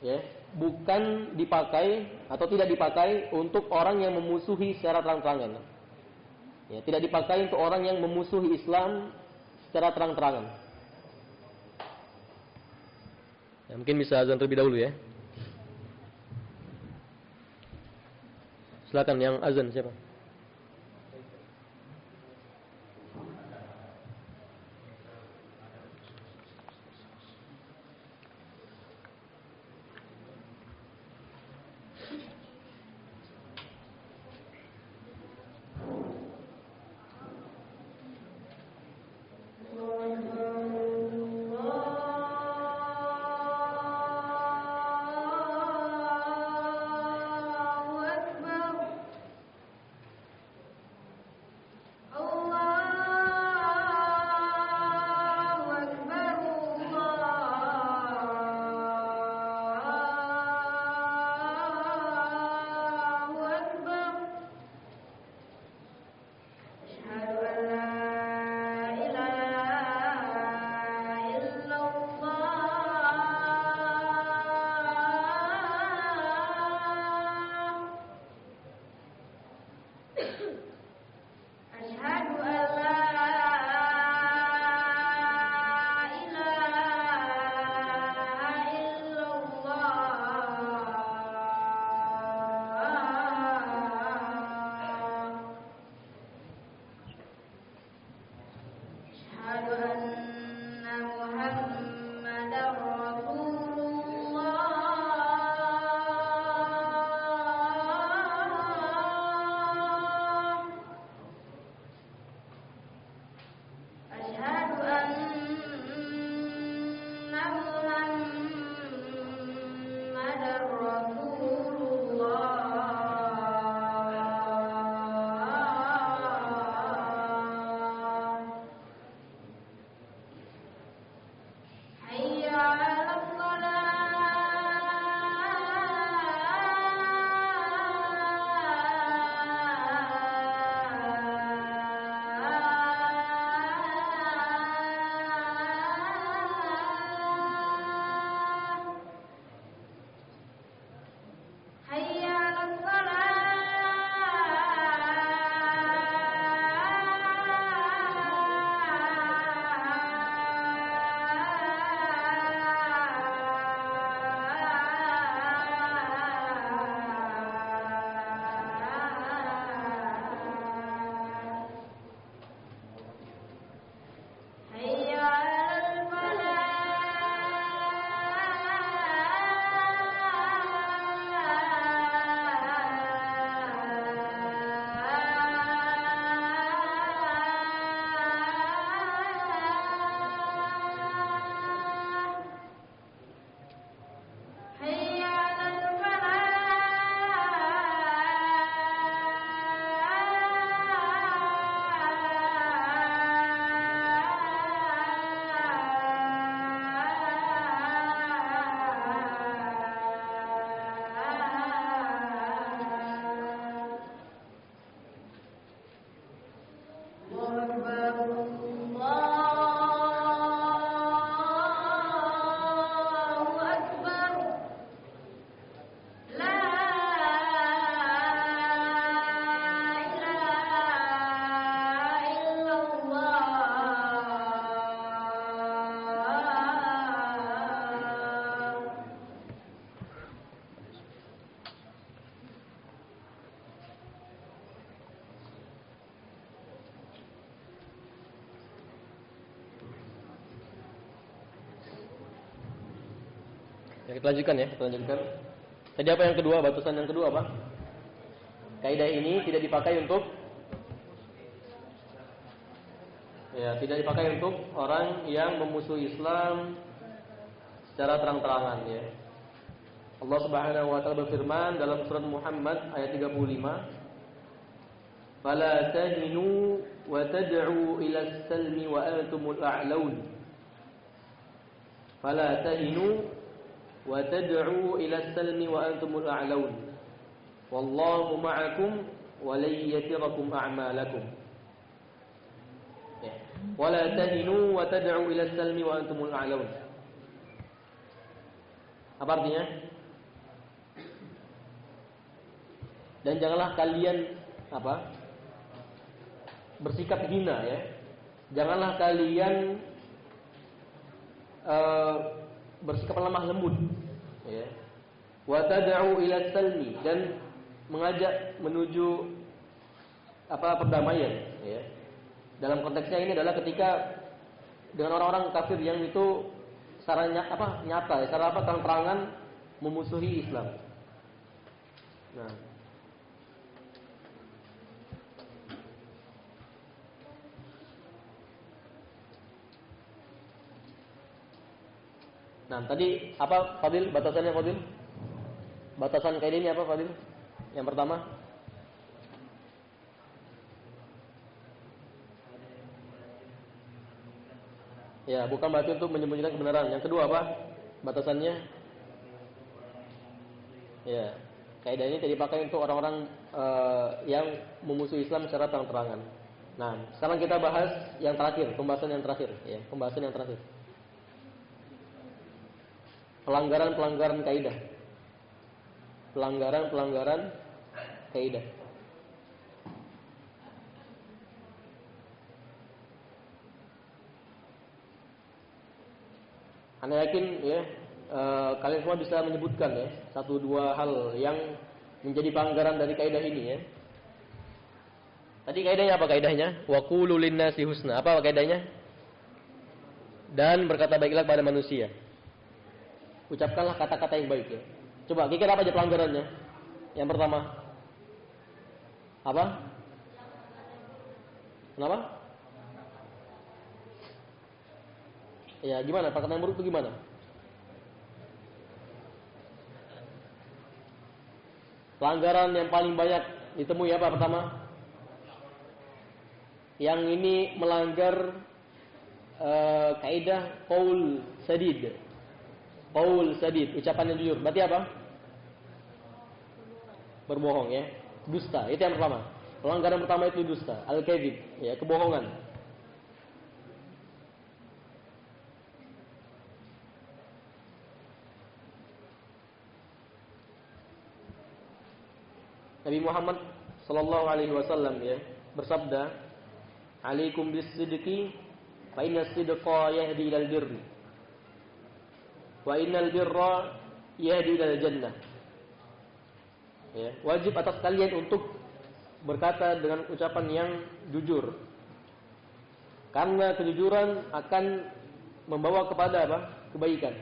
ya, bukan dipakai atau tidak dipakai untuk orang yang memusuhi secara terang-terangan. Ya, tidak dipakai untuk orang yang memusuhi Islam secara terang-terangan. Ya, mungkin bisa azan terlebih dahulu ya. Silakan yang azan siapa? Ya, kita lanjutkan ya, kita lanjutkan. Tadi apa yang kedua? Batasan yang kedua apa? Kaidah ini tidak dipakai untuk tidak dipakai untuk orang yang memusuhi Islam secara terang-terangan ya. Allah Subhanahu wa taala berfirman dalam surat Muhammad ayat 35, "Fala tahinu wa tad'u ila as-salmi wa antumul a'laun." Fala tahinu wa tad'u ila as-salmi wa antumul a'laun. Wallahu ma'akum wa lan yatirakum a'malakum. Ya. Wala tahinu wa tad'u ila as-salmi wa antumul a'laun. Apa artinya? Dan janganlah kalian bersikap hina ya. Janganlah kalian bersikap lemah lembut ya. Wa tad'u ila salmi, dan mengajak menuju perdamaian ya. Dalam konteksnya ini adalah ketika dengan orang-orang kafir yang itu secara nyata, secara terang-terangan memusuhi Islam. Nah, tadi apa Fadil? Batasannya Fadil? Batasan kaidah ini apa Fadil? Yang pertama? Ya, bukan berarti untuk menyembunyikan kebenaran. Yang kedua apa? Batasannya? Ya, kaidah ini tidak dipakai untuk orang-orang yang memusuhi Islam secara terang-terangan. Nah, sekarang kita bahas yang terakhir, pembahasan yang terakhir ya, pembahasan yang terakhir. Pelanggaran-pelanggaran kaidah. Pelanggaran-pelanggaran kaidah. Anda yakin ya, kalian semua bisa menyebutkan ya, 1-2 hal yang menjadi pelanggaran dari kaidah ini ya. Tadi kaidahnya apa kaidahnya? Wa qulu linnasi husna. Apa kaidahnya? Dan berkata baiklah kepada manusia. Ucapkanlah kata-kata yang baik ya. Coba kira apa aja pelanggarannya? Yang pertama. Apa? Kenapa? Ya, gimana? Perkataan yang buruk itu gimana? Pelanggaran yang paling banyak ditemui apa pertama? Yang ini melanggar kaidah qaul sadid. Qaul sadid, ucapan yang jujur. Berarti apa? Berbohong ya. Dusta, itu yang pertama. Pelanggaran pertama itu dusta, al-kadzib, ya, kebohongan. Nabi Muhammad sallallahu alaihi wasallam ya bersabda, "Alaikum bis-sidqi fa inna as-sidqa yahdi ilal birri wa innal birra yahdi ilal jannah." Ya, wajib atas kalian untuk berkata dengan ucapan yang jujur. Karena kejujuran akan membawa kepada apa? Kebaikan.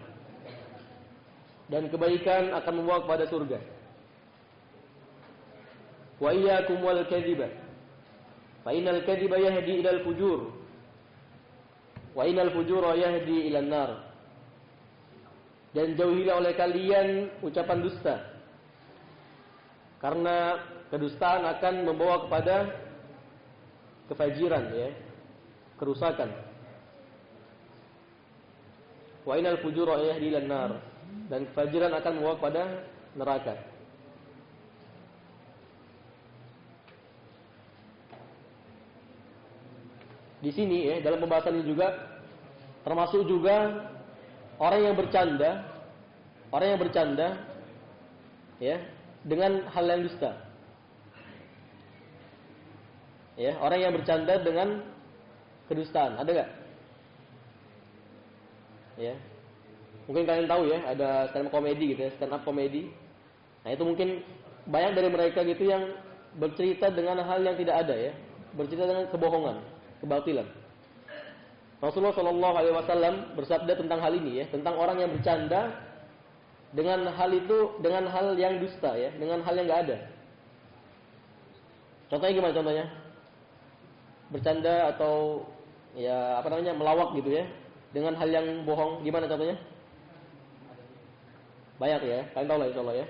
Dan kebaikan akan membawa kepada surga. Wa iyyakum wal kadhiba fa innal kadhiba yahdi ilal fujur wa innal fujura yahdi ilan nar. Dan jauhilah oleh kalian ucapan dusta, karena kedustaan akan membawa kepada kefajiran ya, kerusakan. Wa innal fujura yahdi ilan nar, dan kefajiran akan membawa kepada neraka. Di sini ya, dalam pembahasan ini juga termasuk juga orang yang bercanda ya dengan hal yang dusta. Ya, orang yang bercanda dengan kedustaan, ada enggak? Ya. Mungkin kalian tahu ya, ada stand up komedi gitu ya, stand up komedi. Nah, itu mungkin banyak dari mereka gitu yang bercerita dengan hal yang tidak ada ya, bercerita dengan kebohongan, kebatilan. Rasulullah Shallallahu Alaihi Wasallam bersabda tentang hal ini ya, tentang orang yang bercanda dengan hal itu, dengan hal yang dusta ya, dengan hal yang nggak ada. Contohnya gimana contohnya? Bercanda atau ya apa namanya melawak gitu ya, dengan hal yang bohong, gimana contohnya? Banyak ya, kalian tahu lah insyaallah ya.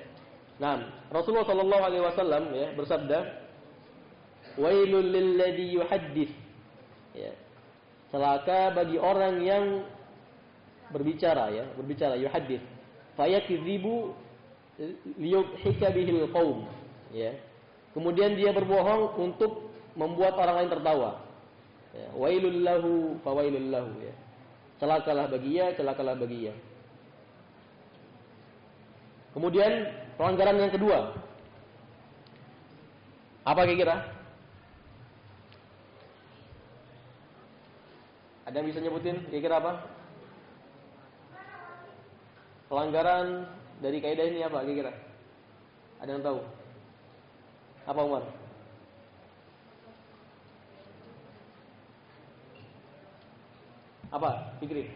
Nah, Rasulullah Shallallahu Alaihi Wasallam ya bersabda, "Wailul lilladzi yuhaddits." Ya, celaka bagi orang yang berbicara ya, berbicara yuhaddits. Fayakidzibu liyudhika bihil qaum. Ya. Kemudian dia berbohong untuk membuat orang lain tertawa. Ya, wailul lahu fawailul lahu ya. Celakalah bagi dia, celakalah bagi dia. Kemudian pelanggaran yang kedua. Apa kira-kira? Ada yang bisa nyebutin kira-kira apa? Pelanggaran dari kaidah ini apa kira-kira? Ada yang tahu? Apa Umar? Apa? Fikri.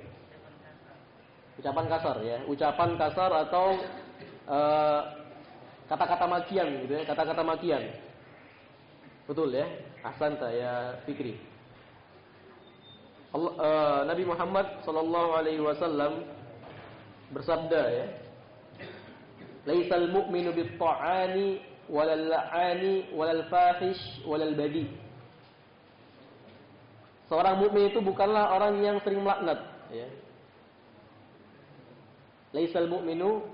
Ucapan kasar ya, ucapan kasar atau kata-kata makian gitu ya, kata-kata makian. Betul ya? Ahsanta ya Fikri. Nabi Muhammad sallallahu alaihi wasallam bersabda ya, "Laisal mu'minu bit-ta'ani walal la'ani walal fahish walal badi." Seorang mukmin itu bukanlah orang yang sering melaknat ya. Laisal mu'minu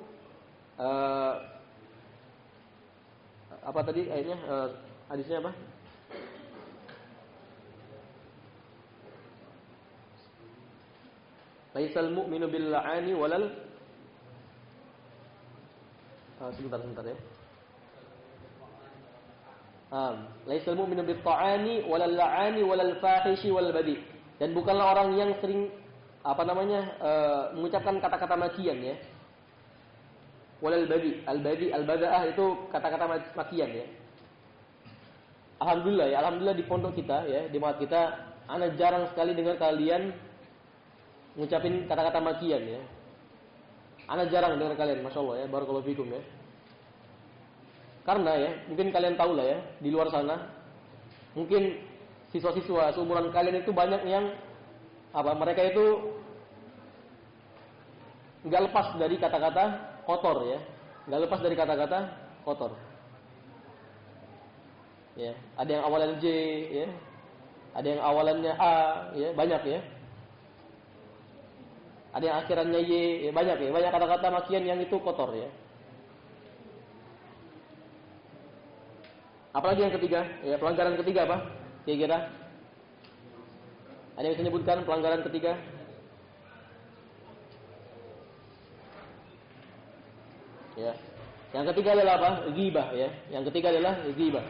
apa tadi ayatnya, hadisnya apa? Laisal mu'minu bil la'ani walal sebentar ya. Laisal mu'minu bit ta'ani walal la'ani walal fahishi wal badi. Dan bukanlah orang yang sering apa namanya mengucapkan kata-kata makian ya. Walal badi, al-badi, al-badaah itu kata-kata makian ya. Alhamdulillah ya, alhamdulillah di pondok kita ya, di mahat kita ana jarang sekali dengar kalian ngucapin kata-kata makian ya. Ana jarang dengar kalian, masyaallah ya, barakallahu fikum ya. Karena ya, mungkin kalian tahu lah ya, di luar sana mungkin siswa-siswa seumuran kalian itu banyak yang mereka itu nggak lepas dari kata-kata kotor ya, nggak lepas dari kata-kata kotor. Ya, ada yang awalan J ya, ada yang awalannya A ya, banyak ya. Ada yang akhirannya Y ya, banyak ya, banyak kata-kata makian yang itu kotor ya. Apalagi yang ketiga, ya pelanggaran ketiga apa? Kira-kira? Ada yang bisa menyebutkan pelanggaran ketiga? Ya. Yang ketiga adalah apa? Ghibah ya. Yang ketiga adalah ghibah.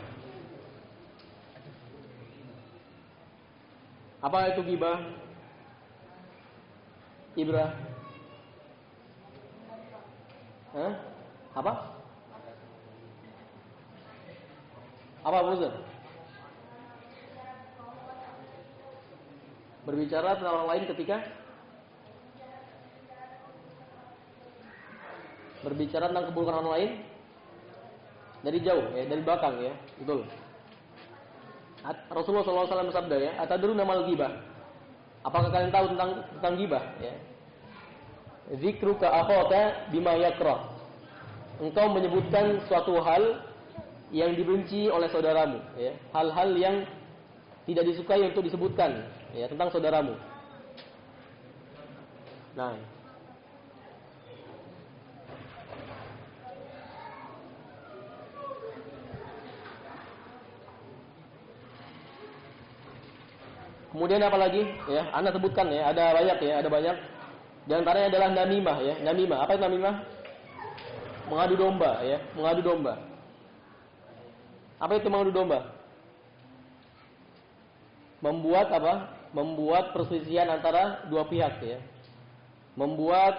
Apa itu ghibah? Ibrah. Hah? Apa? Apa Buzur? Berbicara tentang orang lain ketika berbicara tentang keburukan orang lain dari jauh ya, dari belakang ya, betul. Rasulullah SAW bersabda ya, atadruna mal ghibah? Apakah kalian tahu tentang ghibah ya? Zikruka akhaka bima yakrah. Engkau menyebutkan suatu hal yang dibenci oleh saudaramu ya, hal-hal yang tidak disukai untuk disebutkan ya tentang saudaramu. Nah, kemudian apa lagi ya? Anda sebutkan ya, ada banyak ya, ada banyak. Di antaranya adalah namimah ya. Namimah, apa itu namimah? Mengadu domba ya, mengadu domba. Apa itu mengadu domba? Membuat apa? Membuat perselisihan antara dua pihak ya. Membuat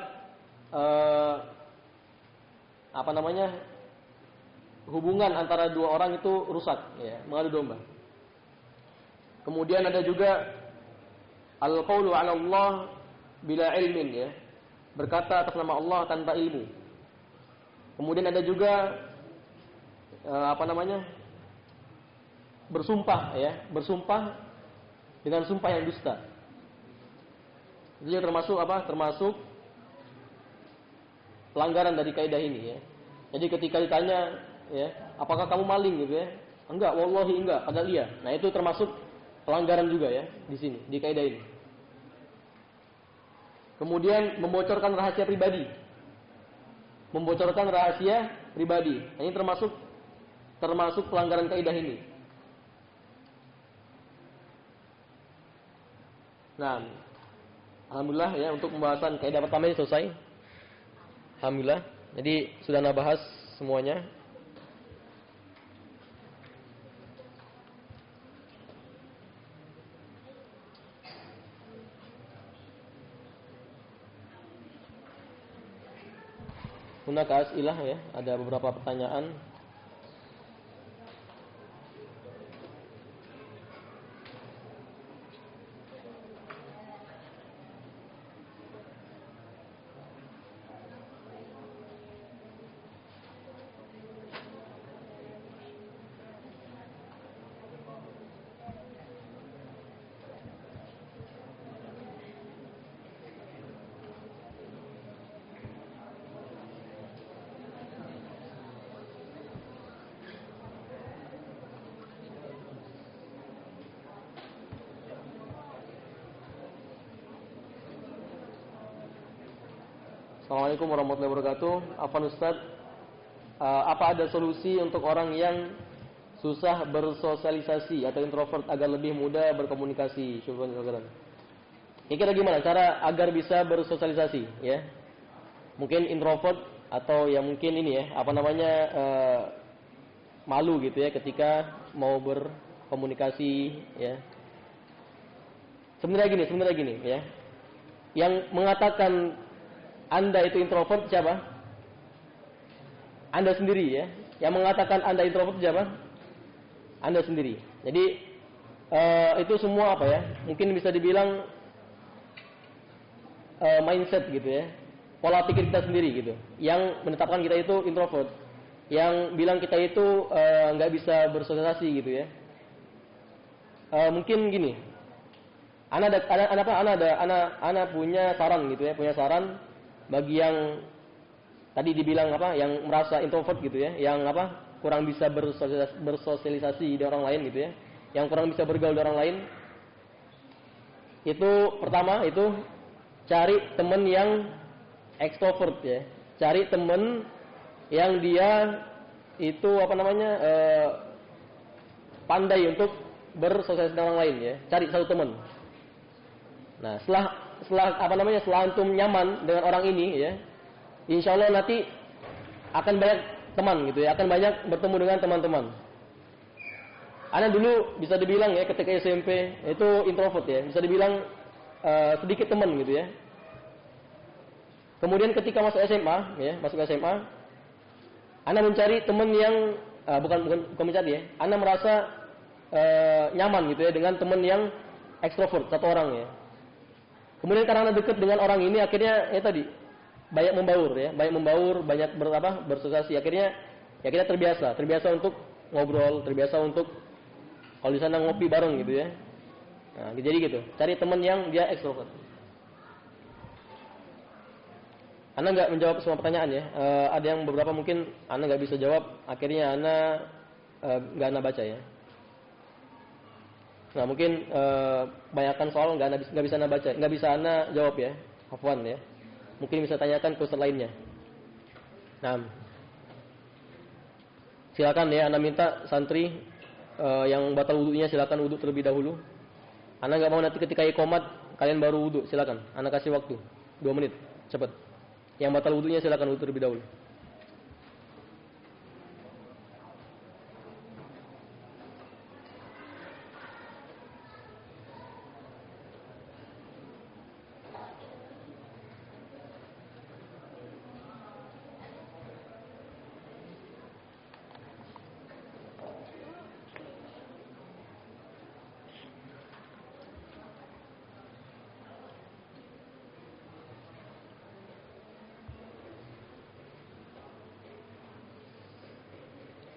hubungan antara dua orang itu rusak ya, mengadu domba. Kemudian ada juga al-qaulu 'ala Allah bila ilmin ya. Berkata atas nama Allah tanpa ilmu. Kemudian ada juga bersumpah ya, bersumpah dengan sumpah yang dusta. Jadi termasuk apa? Termasuk pelanggaran dari kaidah ini ya. Jadi ketika ditanya ya, apakah kamu maling gitu ya? Enggak, wallahi enggak, padahal iya. Nah, itu termasuk pelanggaran juga ya di sini, di kaidah ini. Kemudian membocorkan rahasia pribadi. Membocorkan rahasia pribadi. Nah, ini termasuk pelanggaran kaidah ini. Nah, alhamdulillah ya untuk pembahasan kaidah pertama ini selesai. Alhamdulillah. Jadi sudah Anda bahas semuanya. Hunaka as'ilah ya, ada beberapa pertanyaan. Assalamualaikum warahmatullahi wabarakatuh. Afwan Ustaz, apa ada solusi untuk orang yang susah bersosialisasi atau introvert agar lebih mudah berkomunikasi? Syukran jazakallah. Kira-kira gimana cara agar bisa bersosialisasi ya? Mungkin introvert atau ya mungkin ini ya, malu gitu ya ketika mau berkomunikasi ya. Sebenarnya gini ya. Yang mengatakan Anda itu introvert siapa? Anda sendiri ya. Yang mengatakan Anda introvert siapa? Anda sendiri. Jadi itu semua apa ya? Mungkin bisa dibilang mindset gitu ya. Pola pikir kita sendiri gitu. Yang menetapkan kita itu introvert. Yang bilang kita itu nggak bisa bersosialisasi gitu ya. Mungkin gini. Ana punya saran gitu ya, punya saran bagi yang tadi dibilang yang merasa introvert gitu ya, yang kurang bisa bersosialisasi di orang lain gitu ya, yang kurang bisa bergaul di orang lain. Itu pertama itu cari teman yang extrovert ya, cari teman yang dia itu pandai untuk bersosialisasi dengan orang lain ya, cari satu teman. Nah, setelah antum nyaman dengan orang ini ya, insya Allah nanti akan banyak teman gitu ya, akan banyak bertemu dengan teman-teman. Ana dulu bisa dibilang ya ketika SMP itu introvert ya, bisa dibilang sedikit teman gitu ya. Kemudian ketika masuk SMA, Ana mencari teman yang bukan mencari ya, Ana merasa nyaman gitu ya dengan teman yang ekstrovert satu orang ya. Kemudian karena dekat dengan orang ini akhirnya banyak membaur, banyak bersosialisasi. Akhirnya ya kita terbiasa untuk ngobrol, terbiasa untuk kalau di sana ngopi bareng gitu ya. Nah, jadi gitu. Cari teman yang dia ekstrovert. Anda nggak menjawab semua pertanyaan ya. Ada yang beberapa mungkin Anda nggak bisa jawab. Akhirnya Anda nggak Anda baca ya. Nah mungkin banyakkan soal nggak bisa Anda baca, nggak bisa Anda jawab ya, afwan ya. Mungkin bisa tanyakan ke ustaz lainnya. Nah, silakan ya, Anda minta santri yang batal wudunya silakan wudu terlebih dahulu. Anda nggak mau nanti ketika iqamat kalian baru wudu, silakan. Anda kasih waktu 2 menit, cepat. Yang batal wudunya silakan wudu terlebih dahulu.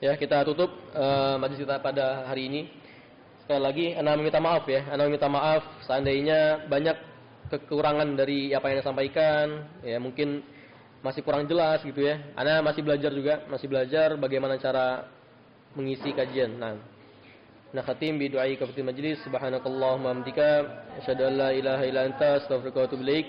Ya, kita tutup majelis kita pada hari ini. Sekali lagi, ana meminta maaf ya. Ana meminta maaf seandainya banyak kekurangan dari apa yang saya sampaikan. Ya, mungkin masih kurang jelas gitu ya. Ana masih belajar juga, masih belajar bagaimana cara mengisi kajian. Nah, nakhatim bi du'ai kafatil majlis. Subhanakallahumma hamdika asyhadu an la ilaha illa anta astaghfiruka wa atubu ilaik.